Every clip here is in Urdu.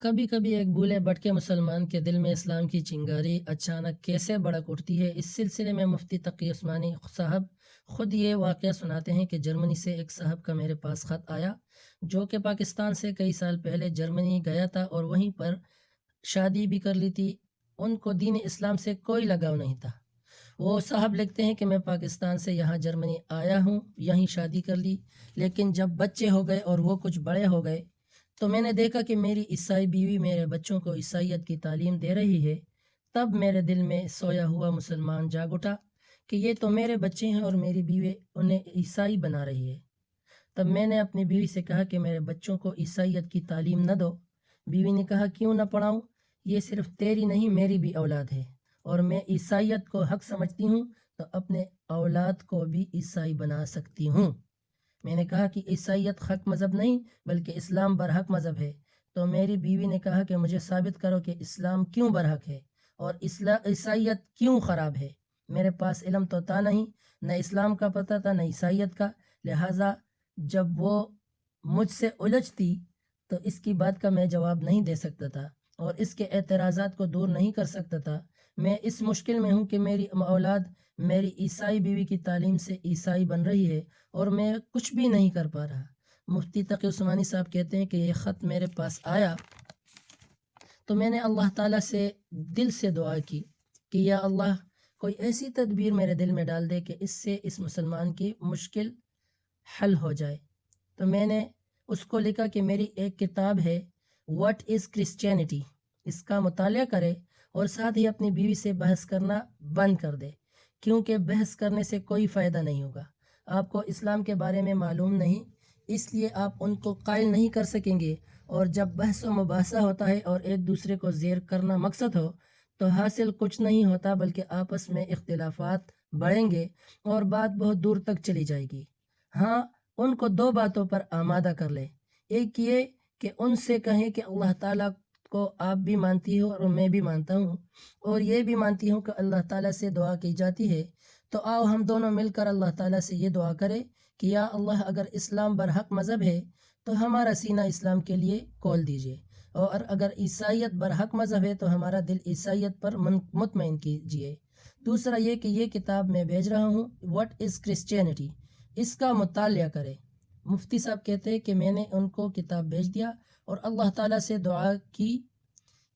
کبھی کبھی ایک بھولے بھٹکے مسلمان کے دل میں اسلام کی چنگاری اچانک کیسے بھڑک اٹھتی ہے، اس سلسلے میں مفتی تقی عثمانی صاحب خود یہ واقعہ سناتے ہیں کہ جرمنی سے ایک صاحب کا میرے پاس خط آیا، جو کہ پاکستان سے کئی سال پہلے جرمنی گیا تھا اور وہیں پر شادی بھی کر لی تھی۔ ان کو دین اسلام سے کوئی لگاؤ نہیں تھا۔ وہ صاحب لکھتے ہیں کہ میں پاکستان سے یہاں جرمنی آیا ہوں، یہیں شادی کر لی، لیکن جب بچے ہو گئے اور وہ کچھ بڑے ہو گئے تو میں نے دیکھا کہ میری عیسائی بیوی میرے بچوں کو عیسائیت کی تعلیم دے رہی ہے۔ تب میرے دل میں سویا ہوا مسلمان جاگ اٹھا کہ یہ تو میرے بچے ہیں اور میری بیوی انہیں عیسائی بنا رہی ہے۔ تب میں نے اپنی بیوی سے کہا کہ میرے بچوں کو عیسائیت کی تعلیم نہ دو۔ بیوی نے کہا کیوں نہ پڑھاؤں، یہ صرف تیری نہیں میری بھی اولاد ہے، اور میں عیسائیت کو حق سمجھتی ہوں تو اپنے اولاد کو بھی عیسائی بنا سکتی ہوں۔ میں نے کہا کہ عیسائیت حق مذہب نہیں بلکہ اسلام برحق مذہب ہے۔ تو میری بیوی نے کہا کہ مجھے ثابت کرو کہ اسلام کیوں برحق ہے اور عیسائیت کیوں خراب ہے۔ میرے پاس علم تو تھا نہیں، نہ اسلام کا پتہ تھا نہ عیسائیت کا، لہٰذا جب وہ مجھ سے الجھتی تو اس کی بات کا میں جواب نہیں دے سکتا تھا اور اس کے اعتراضات کو دور نہیں کر سکتا تھا۔ میں اس مشکل میں ہوں کہ میری اولاد میری عیسائی بیوی کی تعلیم سے عیسائی بن رہی ہے اور میں کچھ بھی نہیں کر پا رہا۔ مفتی تقی عثمانی صاحب کہتے ہیں کہ یہ خط میرے پاس آیا تو میں نے اللہ تعالیٰ سے دل سے دعا کی کہ یا اللہ کوئی ایسی تدبیر میرے دل میں ڈال دے کہ اس سے اس مسلمان کی مشکل حل ہو جائے۔ تو میں نے اس کو لکھا کہ میری ایک کتاب ہے واٹ از کرسچینٹی، اس کا مطالعہ کرے اور ساتھ ہی اپنی بیوی سے بحث کرنا بند کر دے، کیونکہ بحث کرنے سے کوئی فائدہ نہیں ہوگا۔ آپ کو اسلام کے بارے میں معلوم نہیں، اس لیے آپ ان کو قائل نہیں کر سکیں گے، اور جب بحث و مباحثہ ہوتا ہے اور ایک دوسرے کو زیر کرنا مقصد ہو تو حاصل کچھ نہیں ہوتا بلکہ آپس میں اختلافات بڑھیں گے اور بات بہت دور تک چلی جائے گی۔ ہاں، ان کو دو باتوں پر آمادہ کر لے، ایک یہ کہ ان سے کہیں کہ اللہ تعالیٰ کو آپ بھی مانتی ہو اور میں بھی مانتا ہوں، اور یہ بھی مانتی ہوں کہ اللہ تعالیٰ سے دعا کی جاتی ہے، تو آؤ ہم دونوں مل کر اللہ تعالیٰ سے یہ دعا کریں کہ یا اللہ اگر اسلام برحق مذہب ہے تو ہمارا سینہ اسلام کے لیے کھول دیجیے، اور اگر عیسائیت برحق مذہب ہے تو ہمارا دل عیسائیت پر مطمئن کیجیے۔ دوسرا یہ کہ یہ کتاب میں بھیج رہا ہوں واٹ از کرسچینٹی، اس کا مطالعہ کرے۔ مفتی صاحب کہتے ہیں کہ میں نے ان کو کتاب بھیج دیا اور اللہ تعالیٰ سے دعا کی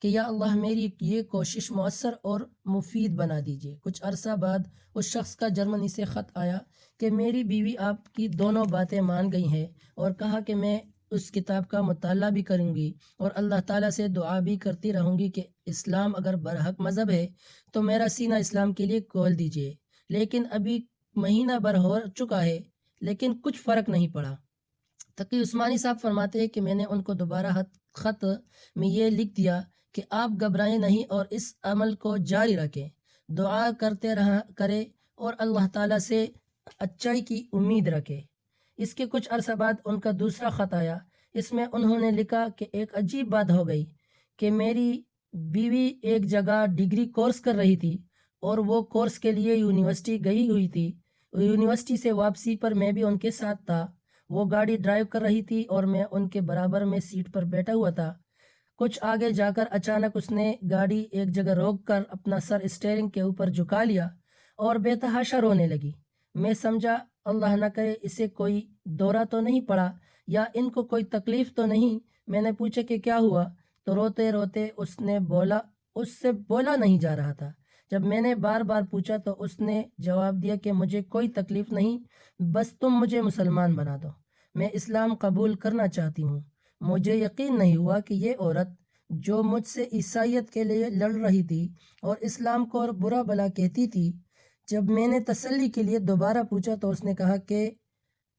کہ یا اللہ میری یہ کوشش مؤثر اور مفید بنا دیجیے۔ کچھ عرصہ بعد اس شخص کا جرمنی سے خط آیا کہ میری بیوی آپ کی دونوں باتیں مان گئی ہیں اور کہا کہ میں اس کتاب کا مطالعہ بھی کروں گی اور اللہ تعالیٰ سے دعا بھی کرتی رہوں گی کہ اسلام اگر برحق مذہب ہے تو میرا سینہ اسلام کے لیے کھول دیجیے۔ لیکن ابھی مہینہ بھر ہو چکا ہے لیکن کچھ فرق نہیں پڑا۔ تقی عثمانی صاحب فرماتے ہیں کہ میں نے ان کو دوبارہ خط میں یہ لکھ دیا کہ آپ گھبرائیں نہیں اور اس عمل کو جاری رکھیں، دعا کرتے رہا کرے اور اللہ تعالیٰ سے اچائی کی امید رکھے۔ اس کے کچھ عرصہ بعد ان کا دوسرا خط آیا، اس میں انہوں نے لکھا کہ ایک عجیب بات ہو گئی کہ میری بیوی ایک جگہ ڈگری کورس کر رہی تھی اور وہ کورس کے لیے یونیورسٹی گئی ہوئی تھی۔ یونیورسٹی سے واپسی پر میں بھی ان کے ساتھ تھا۔ وہ گاڑی ڈرائیو کر رہی تھی اور میں ان کے برابر میں سیٹ پر بیٹھا ہوا تھا۔ کچھ آگے جا کر اچانک اس نے گاڑی ایک جگہ روک کر اپنا سر اسٹیئرنگ کے اوپر جھکا لیا اور بے تحاشا رونے لگی۔ میں سمجھا اللہ نہ کرے اسے کوئی دورہ تو نہیں پڑا یا ان کو کوئی تکلیف تو نہیں۔ میں نے پوچھا کہ کیا ہوا، تو روتے روتے اس سے بولا نہیں جا رہا تھا۔ جب میں نے بار بار پوچھا تو اس نے جواب دیا کہ مجھے کوئی تکلیف نہیں، بس تم مجھے مسلمان بنا دو، میں اسلام قبول کرنا چاہتی ہوں۔ مجھے یقین نہیں ہوا کہ یہ عورت جو مجھ سے عیسائیت کے لیے لڑ رہی تھی اور اسلام کو اور برا بلا کہتی تھی، جب میں نے تسلی کے لیے دوبارہ پوچھا تو اس نے کہا کہ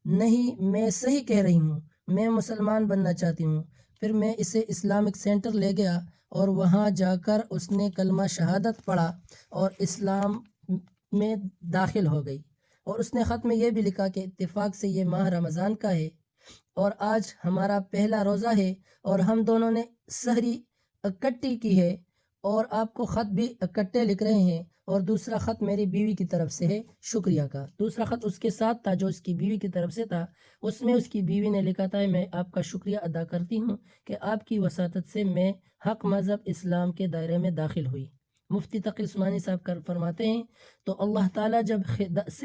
نہیں، میں صحیح کہہ رہی ہوں، میں مسلمان بننا چاہتی ہوں۔ پھر میں اسے اسلامک سینٹر لے گیا اور وہاں جا کر اس نے کلمہ شہادت پڑھا اور اسلام میں داخل ہو گئی۔ اور اس نے خط میں یہ بھی لکھا کہ اتفاق سے یہ ماہ رمضان کا ہے اور آج ہمارا پہلا روزہ ہے اور ہم دونوں نے سحری اکٹھی کی ہے اور آپ کو خط بھی اکٹھے لکھ رہے ہیں، اور دوسرا خط میری بیوی کی طرف سے ہے شکریہ کا۔ دوسرا خط اس کے ساتھ تھا جو اس کی بیوی کی طرف سے تھا، اس میں اس کی بیوی نے لکھا تھا میں آپ کا شکریہ ادا کرتی ہوں کہ آپ کی وساطت سے میں حق مذہب اسلام کے دائرے میں داخل ہوئی۔ مفتی تقی عثمانی صاحب فرماتے ہیں تو اللہ تعالیٰ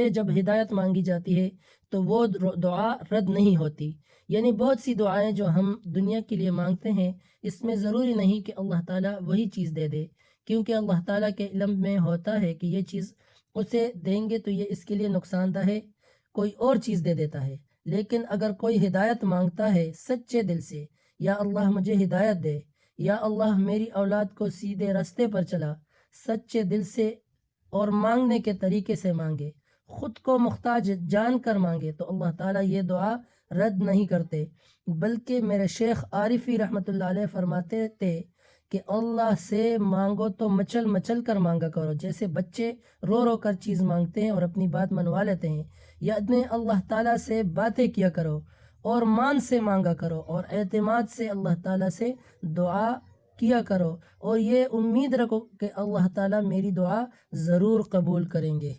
جب ہدایت مانگی جاتی ہے تو وہ دعا رد نہیں ہوتی۔ یعنی بہت سی دعائیں جو ہم دنیا کے لیے مانگتے ہیں، اس میں ضروری نہیں کہ اللہ تعالیٰ وہی چیز دے دے، کیونکہ اللہ تعالیٰ کے علم میں ہوتا ہے کہ یہ چیز اسے دیں گے تو یہ اس کے لیے نقصان دہ ہے، کوئی اور چیز دے دیتا ہے۔ لیکن اگر کوئی ہدایت مانگتا ہے سچے دل سے، یا اللہ مجھے ہدایت دے، یا اللہ میری اولاد کو سیدھے راستے پر چلا، سچے دل سے اور مانگنے کے طریقے سے مانگے، خود کو محتاج جان کر مانگے، تو اللہ تعالیٰ یہ دعا رد نہیں کرتے۔ بلکہ میرے شیخ عارفی رحمۃ اللہ علیہ فرماتے تھے کہ اللہ سے مانگو تو مچل مچل کر مانگا کرو، جیسے بچے رو رو کر چیز مانگتے ہیں اور اپنی بات منوا لیتے ہیں، یعنی اللہ تعالیٰ سے باتیں کیا کرو اور مان سے مانگا کرو اور اعتماد سے اللہ تعالیٰ سے دعا کیا کرو، اور یہ امید رکھو کہ اللہ تعالیٰ میری دعا ضرور قبول کریں گے۔